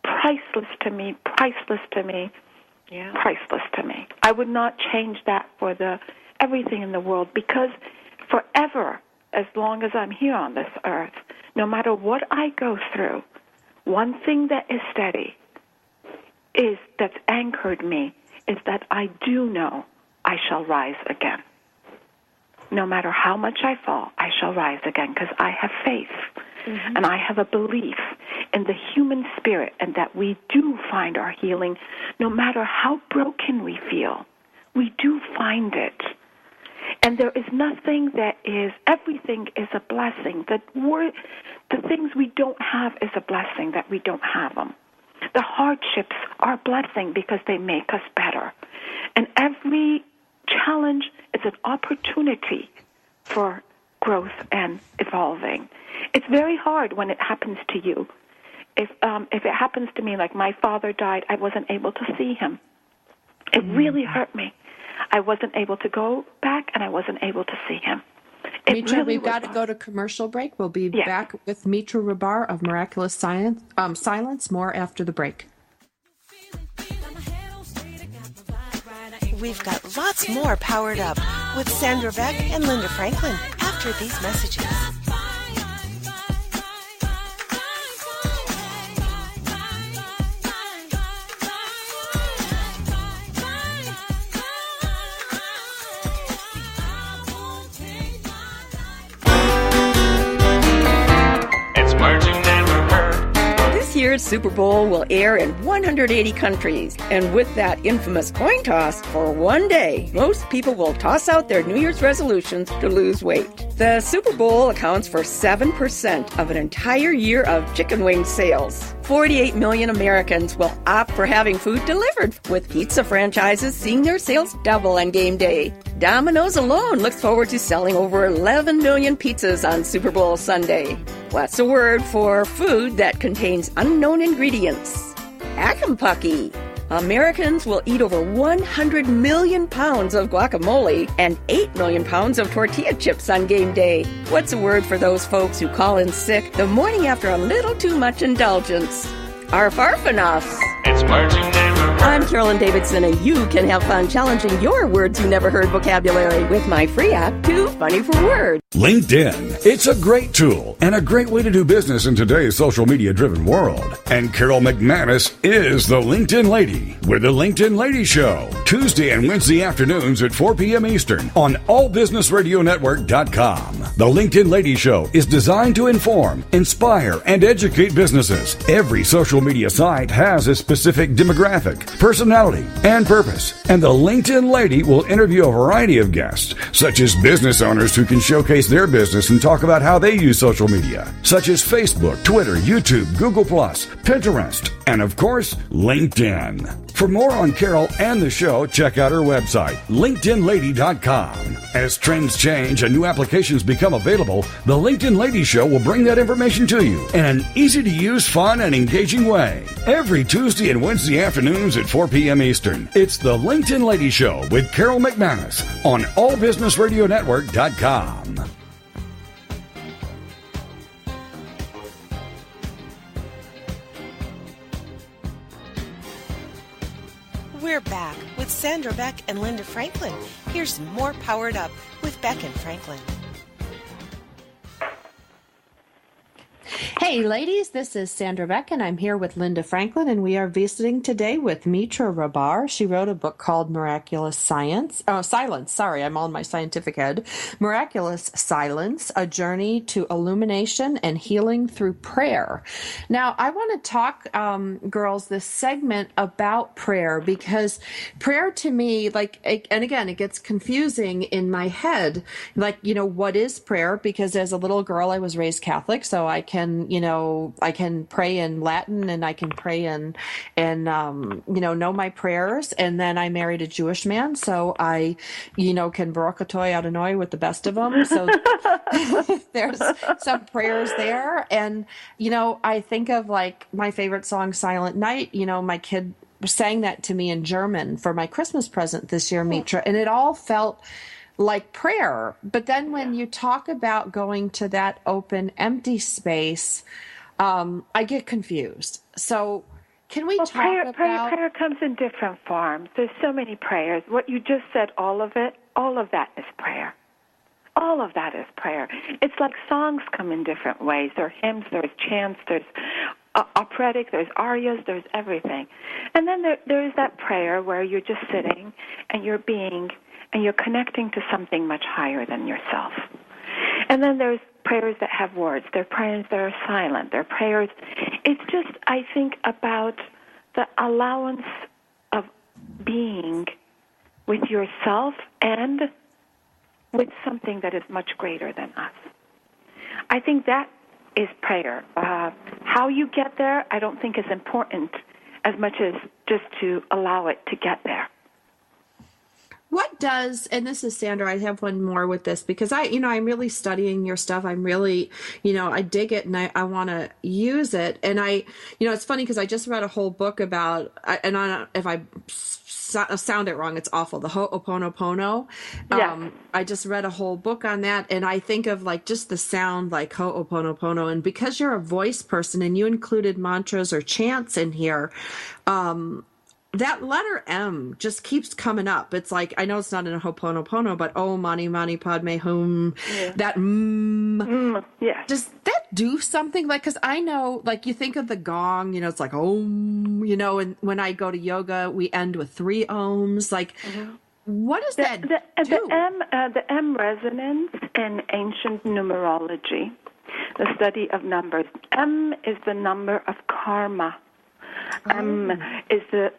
priceless to me. Yeah. Priceless to me. I would not change that for everything in the world, because forever, as long as I'm here on this earth, no matter what I go through, one thing that is steady, that's anchored me, is that I do know I shall rise again. No matter how much I fall, I shall rise again, because I have faith, and I have a belief in the human spirit, and that we do find our healing. No matter how broken we feel, we do find it. And there is nothing everything is a blessing. The things we don't have is a blessing that we don't have them. The hardships are a blessing because they make us better. And every challenge is an opportunity for growth and evolving. It's very hard when it happens to you. If it happens to me, like my father died, I wasn't able to see him. It really hurt me. I wasn't able to go back, and I wasn't able to see him. Mitra, we've got to go to commercial break. We'll be back with Mitra Rahbar of Miraculous Silence. More after the break. We've got lots more Powered Up with Sandra Beck and Linda Franklin after these messages. This year's Super Bowl will air in 180 countries, and with that infamous coin toss for one day, most people will toss out their New Year's resolutions to lose weight. The Super Bowl accounts for 7% of an entire year of chicken wing sales. 48 million Americans will opt for having food delivered, with pizza franchises seeing their sales double on game day. Domino's alone looks forward to selling over 11 million pizzas on Super Bowl Sunday. What's a word for food that contains unknown ingredients? Acampucky. Americans will eat over 100 million pounds of guacamole and 8 million pounds of tortilla chips on game day. What's a word for those folks who call in sick the morning after a little too much indulgence? Arfarfanoffs. It's words you never heard. I'm Carolyn Davidson, and you can have fun challenging your words you never heard vocabulary with my free app, Too Funny for Words. LinkedIn. It's a great tool and a great way to do business in today's social media driven world. And Carol McManus is the LinkedIn Lady with the LinkedIn Lady Show, Tuesday and Wednesday afternoons at 4 p.m. Eastern on allbusinessradionetwork.com. The LinkedIn Lady Show is designed to inform, inspire, and educate businesses. Every social media site has a specific demographic, personality, and purpose. And the LinkedIn Lady will interview a variety of guests, such as business owners who can showcase their business and talk about how they use social media, such as Facebook, Twitter, YouTube, Google+, Pinterest, and of course, LinkedIn. For more on Carol and the show, check out her website, LinkedInLady.com. As trends change and new applications become available, the LinkedIn Lady Show will bring that information to you in an easy-to-use, fun, and engaging way. Every Tuesday and Wednesday afternoons at 4 p.m. Eastern, it's the LinkedIn Lady Show with Carol McManus on allbusinessradionetwork.com. We're back with Sandra Beck and Linda Franklin. Here's more Powered Up with Beck and Franklin. Hey, ladies, this is Sandra Beck, and I'm here with Linda Franklin, and we are visiting today with Mitra Rahbar. She wrote a book called Miraculous Silence. Sorry, I'm on my scientific head. Miraculous Silence, A Journey to Illumination and Healing Through Prayer. Now, I want to talk, girls, this segment about prayer, because prayer to me, and again, it gets confusing in my head. What is prayer? Because as a little girl, I was raised Catholic, so I can pray in Latin and I can pray and know my prayers. And then I married a Jewish man, so I, can Baruch Atoi Adonai with the best of them. So there's some prayers there. And, I think of my favorite song, Silent Night. My kid sang that to me in German for my Christmas present this year, Mitra, and it all felt like prayer. But then when you talk about going to that open, empty space, I get confused. So can we talk about... Prayer comes in different forms. There's so many prayers. What you just said, all of that is prayer. All of that is prayer. It's like songs come in different ways. There are hymns, there's chants, there's operatic, there's arias, there's everything. And then there is that prayer where you're just sitting and you're connecting to something much higher than yourself. And then there's prayers that have words. There are prayers that are silent. There are prayers. It's just, I think, about the allowance of being with yourself and with something that is much greater than us. I think that is prayer. How you get there, I don't think is important as much as just to allow it to get there. What does, and this is Sandra, I have one more with this because I'm really studying your stuff. I'm really, I dig it and I want to use it. And it's funny because I just read a whole book about, and if I sound it wrong, it's awful. The Ho'oponopono. Yeah. I just read a whole book on that. And I think of just the sound like Ho'oponopono. And because you're a voice person and you included mantras or chants in here, that letter M just keeps coming up. It's like, I know it's not in a Ho'oponopono, but Mani Mani Padme Hum, that yes. Does that do something? Because I know, you think of the gong, it's like Om, and when I go to yoga, we end with 3 Oms. What does that do? The M resonance in ancient numerology, the study of numbers. M is the number of karma. Is the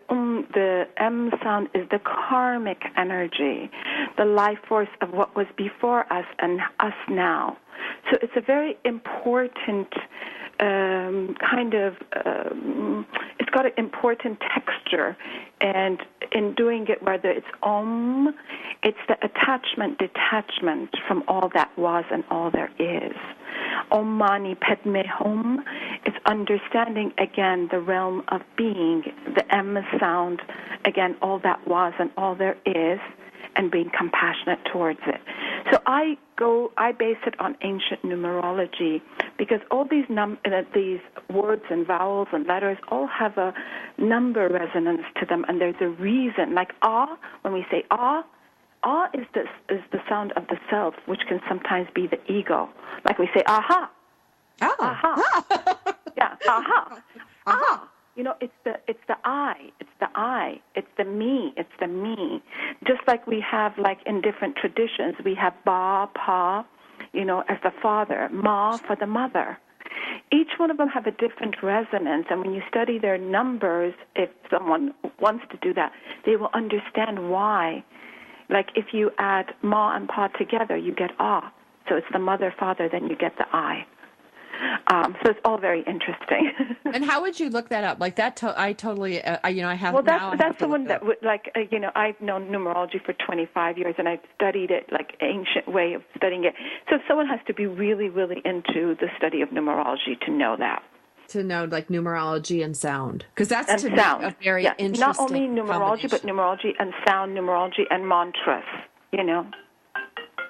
M sound is the karmic energy, the life force of what was before us and us now. So it's a very important it's got an important texture, and in doing it, whether it's Om, it's the detachment from all that was and all there is. Om Mani Padme Hum is understanding, again, the realm of being, the M sound, again, all that was and all there is, and being compassionate towards it. So I base it on ancient numerology because all these these words and vowels and letters all have a number resonance to them, and there's a reason. Like when we say Ah is the sound of the self, which can sometimes be the ego. Like we say, aha, aha, yeah, aha, ah. You know, it's the I, it's the me, it's the me. Just like we have, like in different traditions, we have Ba, Pa, you know, as the father, Ma for the mother. Each one of them have a different resonance, and when you study their numbers, if someone wants to do that, they will understand why. Like if you add Ma and Pa together, you get Ah. So it's the mother, father, then you get the I. So it's all very interesting. And how would you look that up? Like that, I totally, I have. Well, now I have that's to the one look that up. would, like, I've known numerology for 25 years, and I've studied it, like ancient way of studying it. So someone has to be really, really into the study of numerology to know that. To know like numerology and sound, because that's And to sound. me a very Yeah. interesting. Not only numerology, but combination. numerology and sound, numerology and mantras. You know.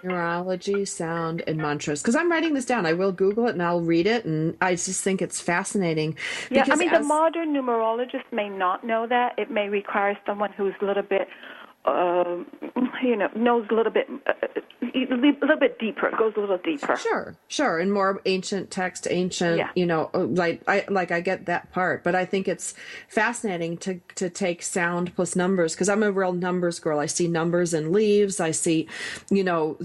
Neurology, sound, and mantras. Because I'm writing this down. I will Google it and I'll read it, and I just think it's fascinating. Yeah, Because I mean, the modern numerologist may not know that. It may require someone who's a little bit, knows a little bit deeper, goes a little deeper. Sure, and more ancient text, ancient, Yeah. I get that part, but I think it's fascinating to take sound plus numbers, because I'm a real numbers girl. I see numbers in leaves. I see,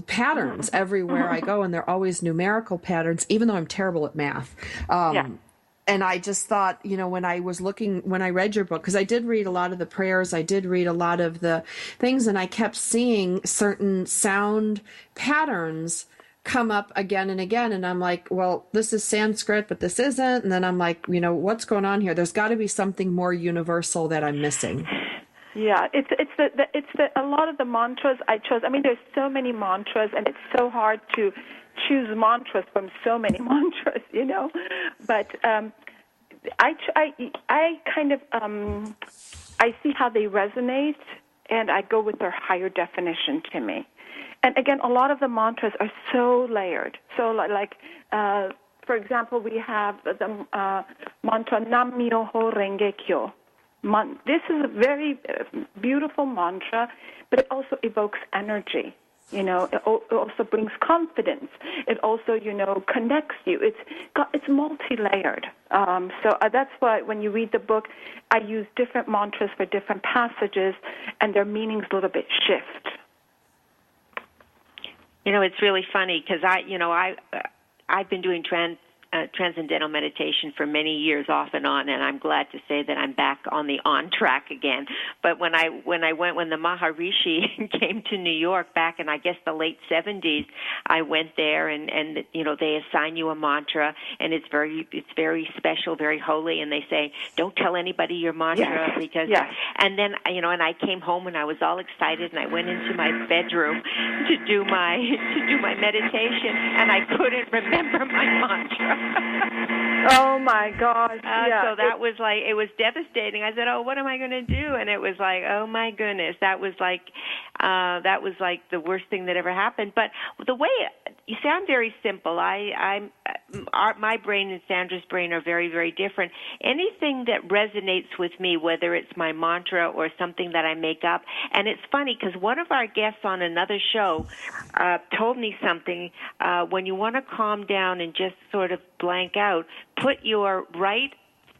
patterns everywhere I go, and they're always numerical patterns, even though I'm terrible at math. And I just thought, when I read your book, because I did read a lot of the prayers, I did read a lot of the things, and I kept seeing certain sound patterns come up again and again. And I'm like, well, this is Sanskrit, but this isn't. And then I'm like, what's going on here? There's got to be something more universal that I'm missing. Yeah, it's a lot of the mantras I chose. I mean, there's so many mantras, and it's so hard to choose mantras from so many mantras, But I kind of I see how they resonate, and I go with their higher definition to me. And again, a lot of the mantras are so layered. So for example, we have the mantra Nam Myoho Renge Kyo. This is a very beautiful mantra, but it also evokes energy. It also brings confidence. It also, connects you. It's multi-layered. So that's why when you read the book, I use different mantras for different passages, and their meanings a little bit shift. It's really funny because I've been doing transcendental meditation for many years off and on, and I'm glad to say that I'm back on the on track again. But when the Maharishi came to New York back in, I guess, the late 70s, I went there, and they assign you a mantra, and it's very special, very holy, and they say, don't tell anybody your mantra, because and then and I came home and I was all excited, and I went into my bedroom to do my meditation, and I couldn't remember my mantra. Oh my gosh! So that was like, it was devastating. I said, "Oh, what am I going to do?" And it was like, "Oh my goodness!" That was like the worst thing that ever happened. But the way you sound very simple. My brain and Sandra's brain are very, very different. Anything that resonates with me, whether it's my mantra or something that I make up, and it's funny because one of our guests on another show told me something. When you want to calm down and just sort of blank out, put your right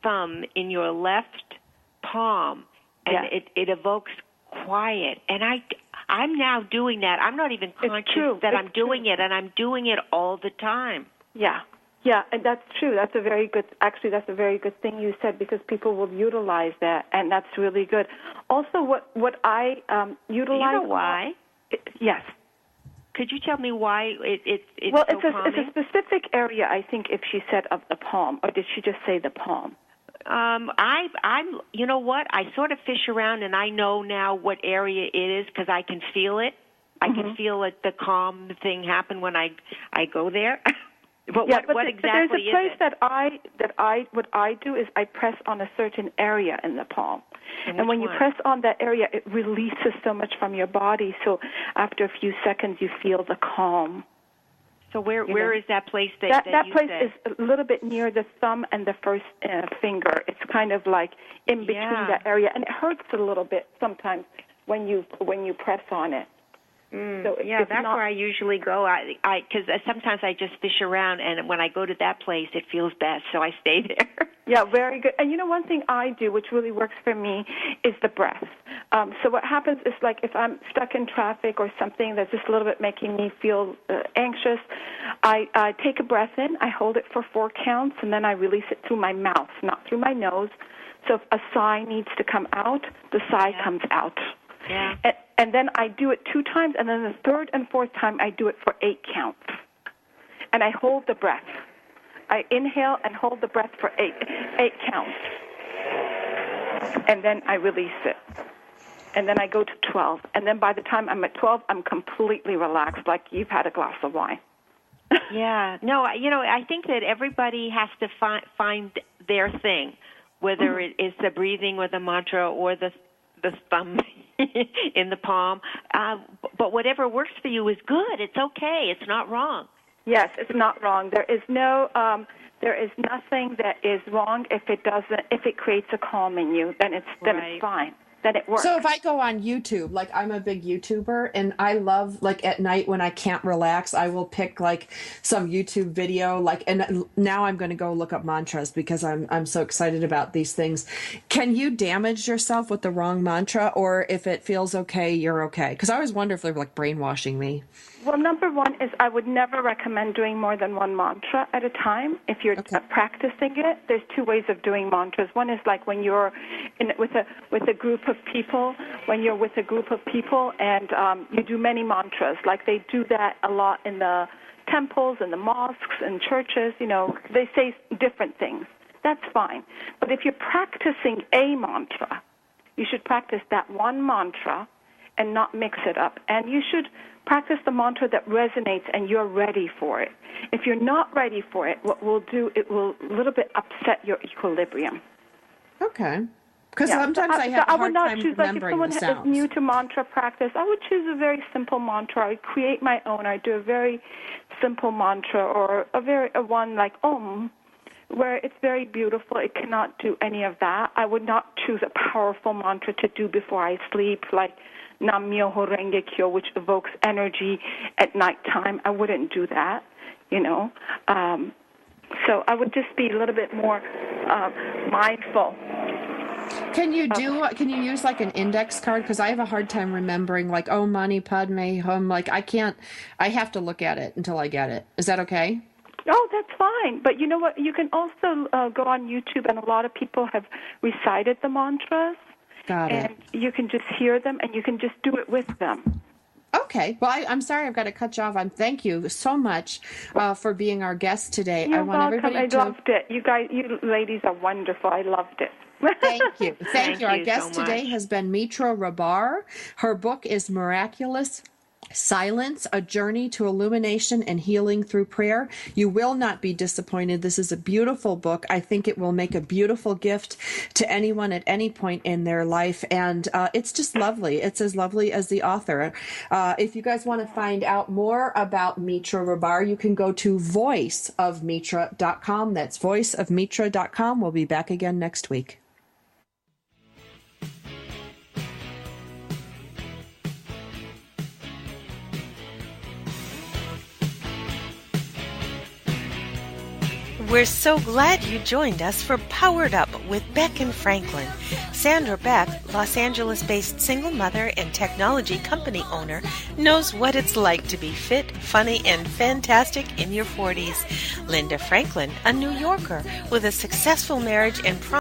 thumb in your left palm, and it evokes quiet. And I'm now doing that. I'm not even conscious that I'm doing it, and I'm doing it all the time. Yeah, and that's true. That's a very good thing you said, because people will utilize that, and that's really good. Also, what I utilize. Do you know why? Yes. Could you tell me why it's well, so calming? It's a specific area, I think, if she said of the palm, or did she just say the palm? I'm you know what? I sort of fish around, and I know now what area it is because I can feel it. I can feel the calm thing happen when I go there. But what exactly is it? There's a place what I do is I press on a certain area in the palm. And when you press on that area, it releases so much from your body. So after a few seconds, you feel the calm. So where is that place that that you place said? is a little bit near the thumb and the first finger. It's kind of like in between that area, and it hurts a little bit sometimes when you press on it. So that's where I usually go. Because sometimes I just fish around, and when I go to that place, it feels best, so I stay there. Yeah, very good. And one thing I do, which really works for me, is the breath. So what happens is, like, if I'm stuck in traffic or something that's just a little bit making me feel anxious, I take a breath in, I hold it for 4 counts, and then I release it through my mouth, not through my nose. So if a sigh needs to come out, the sigh comes out. Yeah. And then I do it 2 times, and then the 3rd and 4th time I do it for 8 counts. And I hold the breath. I inhale and hold the breath for 8 counts. And then I release it. And then I go to 12. And then by the time I'm at 12, I'm completely relaxed, like you've had a glass of wine. Yeah. No, I think that everybody has to find their thing, whether it is the breathing or the mantra or the thumb in the palm. But whatever works for you is good. It's okay. It's not wrong. Yes, it's not wrong. There is nothing that is wrong if it creates a calm in you, then it's fine. Then it works. So if I go on YouTube, like I'm a big YouTuber, and I love, like, at night when I can't relax, I will pick like some YouTube video, like, and now I'm going to go look up mantras because I'm so excited about these things. Can you damage yourself with the wrong mantra, or if it feels okay, you're okay? Because I always wonder if they're like brainwashing me. Well, number one is I would never recommend doing more than 1 mantra at a time. If you're practicing it, there's 2 ways of doing mantras. One is like when you're with a group of people, when you're with a group of people and you do many mantras. Like they do that a lot in the temples and the mosques and churches. They say different things. That's fine. But if you're practicing a mantra, you should practice that one mantra and not mix it up. And you should practice the mantra that resonates and you're ready for it. If you're not ready for it, what we'll do, it will a little bit upset your equilibrium. Okay. Because sometimes I have a hard time remembering the sounds. If someone is new to mantra practice, I would choose a very simple mantra. I would create my own. I do a very simple mantra or a one like Om, where it's very beautiful. It cannot do any of that. I would not choose a powerful mantra to do before I sleep, like Nam Myoho Renge Kyo, which evokes energy at nighttime. I wouldn't do that, So I would just be a little bit more mindful. Can you use like an index card? Because I have a hard time remembering, like, Om Mani Padme Hum. Like, I have to look at it until I get it. Is that okay? Oh, that's fine. But you know what? You can also go on YouTube, and a lot of people have recited the mantras. Got it. And you can just hear them, and you can just do it with them. Okay. Well, I'm sorry I've got to cut you off. Thank you so much for being our guest today. You're welcome. I loved it. You ladies are wonderful. I loved it. Thank you. Thank you. Our guest so today has been Mitra Rahbar. Her book is Miraculous Silence, A Journey to Illumination and Healing Through Prayer. You will not be disappointed. This is a beautiful book. I think it will make a beautiful gift to anyone at any point in their life. And it's just lovely. It's as lovely as the author. If you guys want to find out more about Mitra Rahbar, you can go to voiceofmitra.com. That's voiceofmitra.com. We'll be back again next week. We're so glad you joined us for Powered Up with Beck and Franklin. Sandra Beck, Los Angeles-based single mother and technology company owner, knows what it's like to be fit, funny, and fantastic in your 40s. Linda Franklin, a New Yorker with a successful marriage and